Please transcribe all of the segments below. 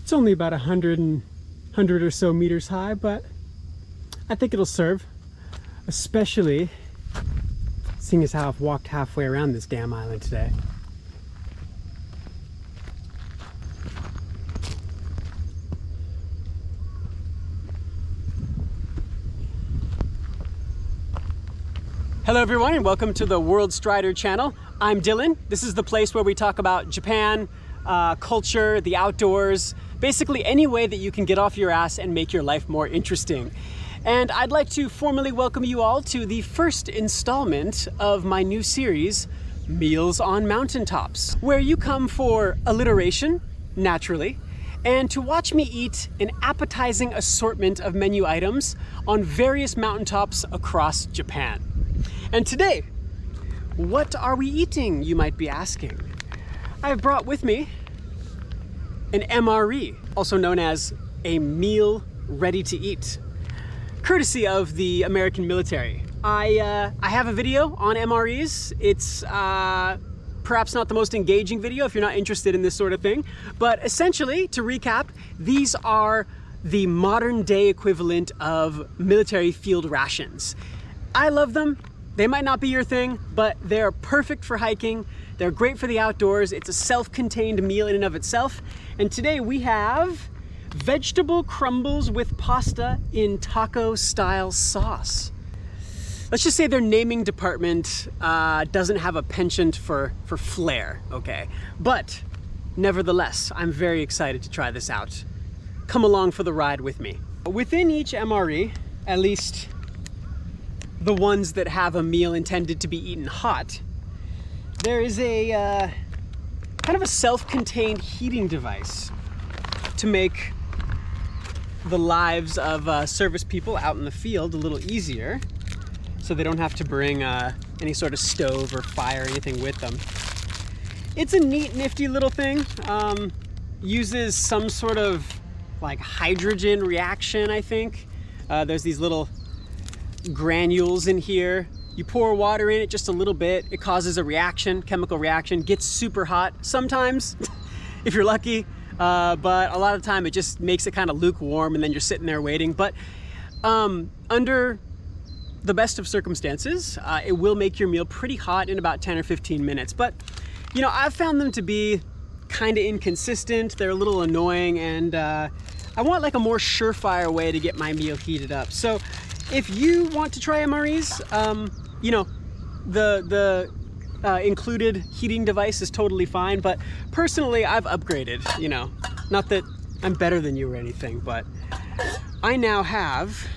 It's only about 100 or so meters high, but I think it'll serve, especially seeing as how I've walked halfway around this damn island today. Hello everyone and welcome to the World Strider channel. I'm Dylan. This is the place where we talk about Japan, culture, the outdoors, basically any way that you can get off your ass and make your life more interesting. And I'd like to formally welcome you all to the first installment of my new series, Meals on Mountaintops, where you come for alliteration, naturally, and to watch me eat an appetizing assortment of menu items on various mountaintops across Japan. And today, what are we eating, you might be asking? I've brought with me an MRE, also known as a meal ready to eat, courtesy of the American military. I have a video on MREs. It's perhaps not the most engaging video if you're not interested in this sort of thing, but essentially, to recap, these are the modern day equivalent of military field rations. I love them. They might not be your thing, but they're perfect for hiking. They're great for the outdoors. It's a self-contained meal in and of itself. And today we have vegetable crumbles with pasta in taco-style sauce. Let's just say their naming department doesn't have a penchant for flair, okay? But nevertheless, I'm very excited to try this out. Come along for the ride with me. Within each MRE, at least the ones that have a meal intended to be eaten hot, there is a kind of a self-contained heating device to make the lives of service people out in the field a little easier, so they don't have to bring any sort of stove or fire or anything with them. It's a neat, nifty little thing. Uses some sort of like hydrogen reaction, I think. There's these little granules in here. You pour water in it just a little bit, it causes a reaction, chemical reaction, gets super hot sometimes if you're lucky, but a lot of the time it just makes it kind of lukewarm and then you're sitting there waiting. But under the best of circumstances, it will make your meal pretty hot in about 10 or 15 minutes. But you know, I've found them to be kind of inconsistent, they're a little annoying, and I want like a more surefire way to get my meal heated up. So if you want to try MREs, you know, the included heating device is totally fine, but personally I've upgraded, you know, not that I'm better than you or anything, but I now have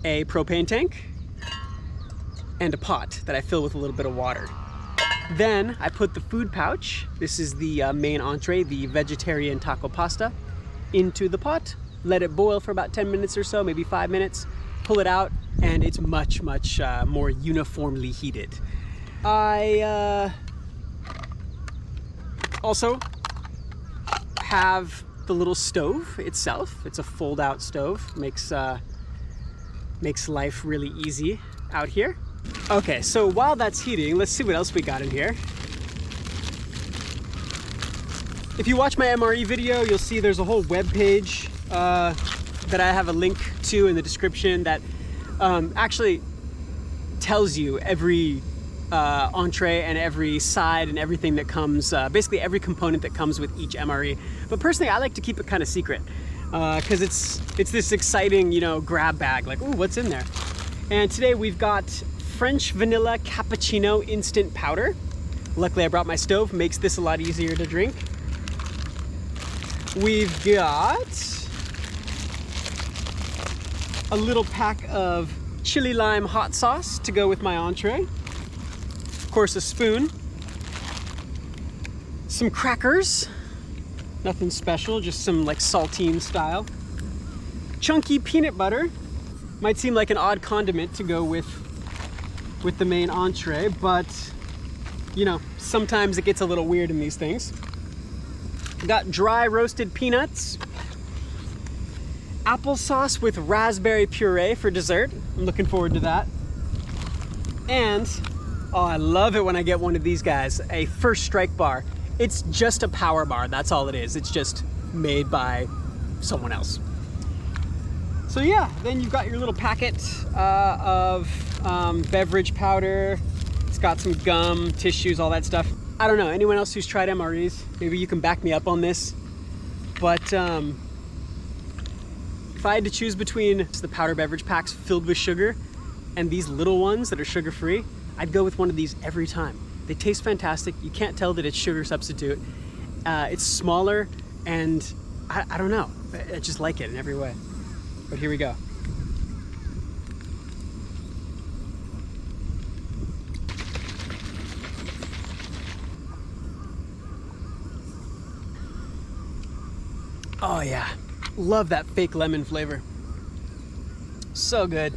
a propane tank and a pot that I fill with a little bit of water. Then I put the food pouch, this is the main entree, the vegetarian taco pasta, into the pot. Let it boil for about 10 minutes or so, maybe 5 minutes, pull it out, and it's much more uniformly heated. I also have the little stove itself. It's a fold-out stove, makes life really easy out here. Okay, so while that's heating, let's see what else we got in here. If you watch my MRE video, you'll see there's a whole web page that I have a link to in the description that actually tells you every entree and every side and everything that comes, basically every component that comes with each MRE. But personally, I like to keep it kind of secret because it's this exciting, you know, grab bag, like, ooh, what's in there? And today we've got French vanilla cappuccino instant powder. Luckily I brought my stove, makes this a lot easier to drink. We've got a little pack of chili lime hot sauce to go with my entree. Of course, a spoon. Some crackers. Nothing special, just some like saltine style. Chunky peanut butter. Might seem like an odd condiment to go with the main entree, but you know, sometimes it gets a little weird in these things. Got dry roasted peanuts, applesauce with raspberry puree for dessert. I'm looking forward to that. And, oh, I love it when I get one of these guys, a First Strike bar. It's just a power bar, that's all it is. It's just made by someone else. So yeah, then you've got your little packet of beverage powder. It's got some gum, tissues, all that stuff. I don't know, anyone else who's tried MREs, maybe you can back me up on this. But if I had to choose between the powder beverage packs filled with sugar and these little ones that are sugar-free, I'd go with one of these every time. They taste fantastic. You can't tell that it's sugar substitute. It's smaller, and I don't know. I just like it in every way. But here we go. Oh yeah, love that fake lemon flavor. So good.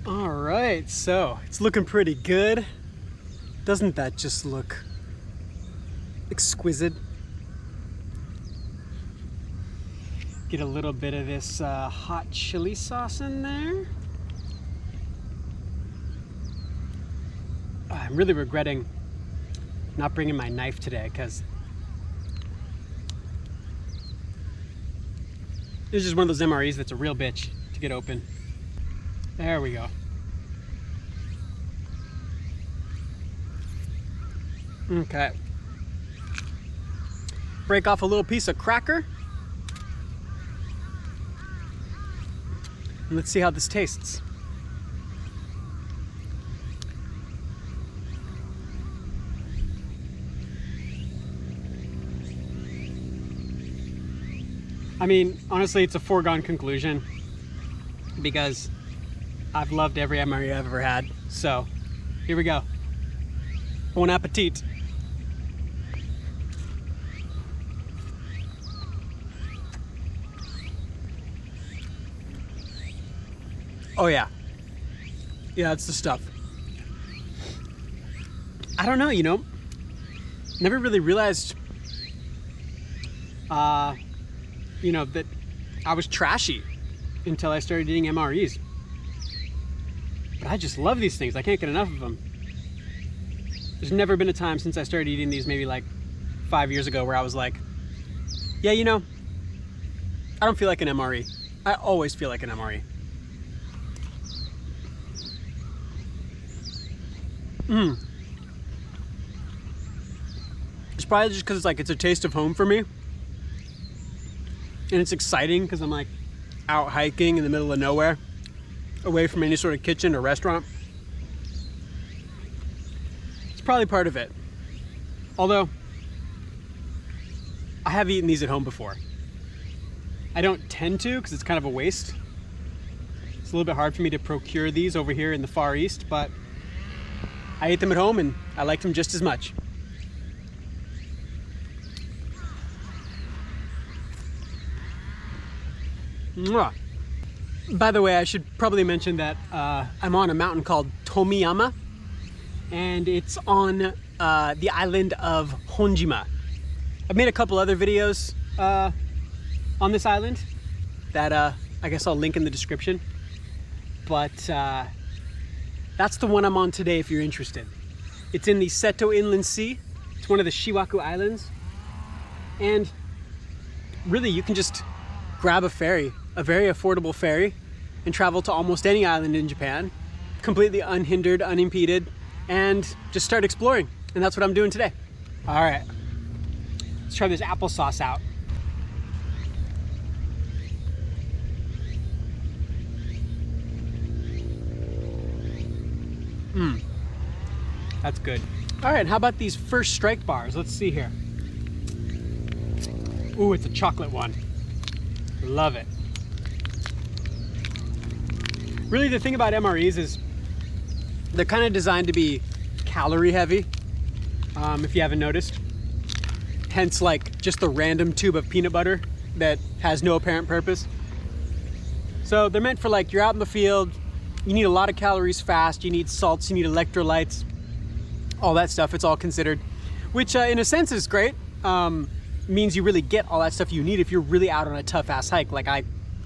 All right, so it's looking pretty good. Doesn't that just look exquisite? Get a little bit of this hot chili sauce in there. I'm really regretting not bringing my knife today because this is one of those MREs that's a real bitch to get open. There we go. Okay. Break off a little piece of cracker. And let's see how this tastes. I mean, honestly, it's a foregone conclusion because I've loved every MRE I've ever had. So, here we go. Bon appetit. Oh yeah. Yeah, that's the stuff. I don't know, you know, never really realized, you know, that I was trashy until I started eating MREs. But I just love these things. I can't get enough of them. There's never been a time since I started eating these, maybe like 5 years ago, where I was like, yeah, you know, I don't feel like an MRE. I always feel like an MRE. It's probably just because it's a taste of home for me. And it's exciting because I'm like out hiking in the middle of nowhere, away from any sort of kitchen or restaurant. It's probably part of it. Although, I have eaten these at home before. I don't tend to because it's kind of a waste. It's a little bit hard for me to procure these over here in the Far East, but I ate them at home and I liked them just as much. Mwah. By the way, I should probably mention that I'm on a mountain called Tomiyama, and it's on the island of Kojima. I've made a couple other videos on this island that I guess I'll link in the description, but that's the one I'm on today if you're interested. It's in the Seto Inland Sea. It's one of the Shiwaku Islands, and really you can just grab a ferry, a very affordable ferry, and travel to almost any island in Japan, completely unhindered, unimpeded, and just start exploring. And that's what I'm doing today. All right, let's try this applesauce out. That's good. All right, how about these first strike bars? Let's see here. Ooh, it's a chocolate one. Love it. Really, the thing about MREs is they're kind of designed to be calorie heavy, if you haven't noticed. Hence, like, just the random tube of peanut butter that has no apparent purpose. So they're meant for, like, you're out in the field, you need a lot of calories fast, you need salts, you need electrolytes, all that stuff. It's all considered, which in a sense is great. Means you really get all that stuff you need if you're really out on a tough ass hike, like I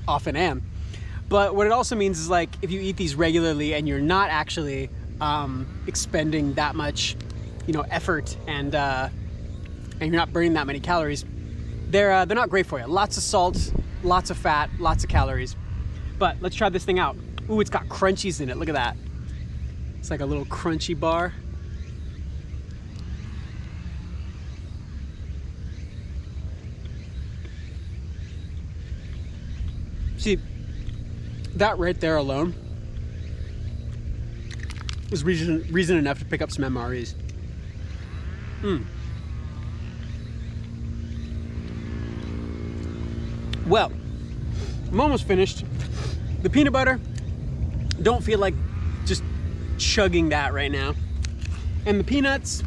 often am. But what it also means is, like, if you eat these regularly and you're not actually expending that much, you know, effort and you're not burning that many calories, they're not great for you. Lots of salt, lots of fat, lots of calories. But let's try this thing out. Ooh, it's got crunchies in it. Look at that. It's like a little crunchy bar. See, that right there alone is reason enough to pick up some MREs. Well, I'm almost finished. The peanut butter, don't feel like just chugging that right now. And the peanuts,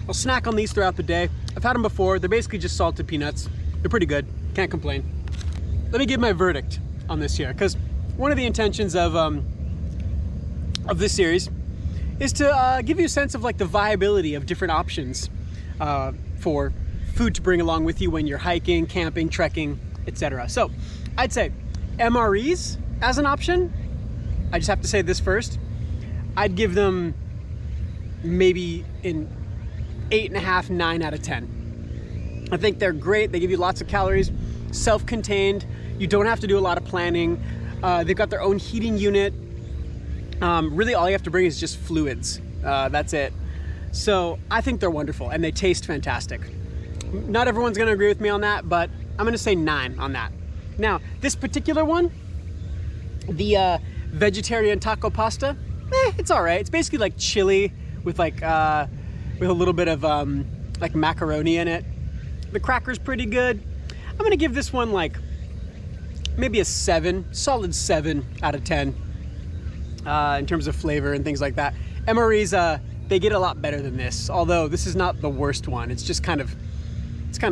I'll snack on these throughout the day. I've had them before. They're basically just salted peanuts. They're pretty good. Can't complain. Let me give my verdict on this here, because one of the intentions of this series is to give you a sense of like the viability of different options for food to bring along with you when you're hiking, camping, trekking, etc. So I'd say MREs as an option. I just have to say this first. I'd give them maybe an 8.5, 9 out of 10. I think they're great. They give you lots of calories, self-contained. You don't have to do a lot of planning. They've got their own heating unit. Really all you have to bring is just fluids. That's it. So I think they're wonderful and they taste fantastic. Not everyone's gonna agree with me on that, but I'm gonna say 9 on that. Now, this particular one, the vegetarian taco pasta, it's all right. It's basically like chili with like with a little bit of like macaroni in it. The cracker's pretty good. I'm gonna give this one like maybe a 7, solid 7 out of 10 in terms of flavor and things like that. MREs, they get a lot better than this, although this is not the worst one. It's just kind of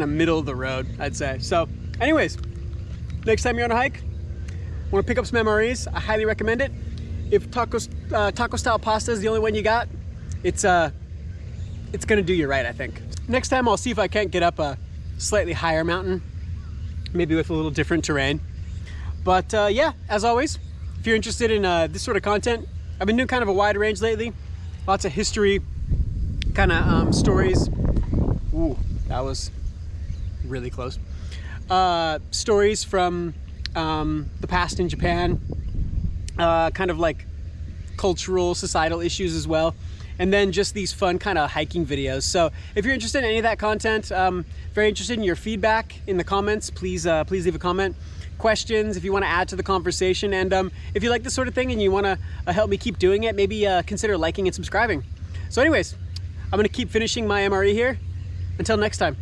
middle of the road, I'd say. So anyways, next time you're on a hike, want to pick up some MREs, I highly recommend it. If taco style pasta is the only one you got, it's gonna do you right, I think. Next time I'll see if I can't get up a slightly higher mountain, maybe with a little different terrain. But yeah, as always, if you're interested in this sort of content, I've been doing kind of a wide range lately. Lots of history, kind of stories. Ooh, that was really close. Stories from the past in Japan, kind of like cultural, societal issues as well. And then just these fun kind of hiking videos. So if you're interested in any of that content, very interested in your feedback in the comments, please leave a comment. Questions, if you want to add to the conversation. And if you like this sort of thing and you want to help me keep doing it, maybe consider liking and subscribing. So anyways, I'm going to keep finishing my MRE here. Until next time.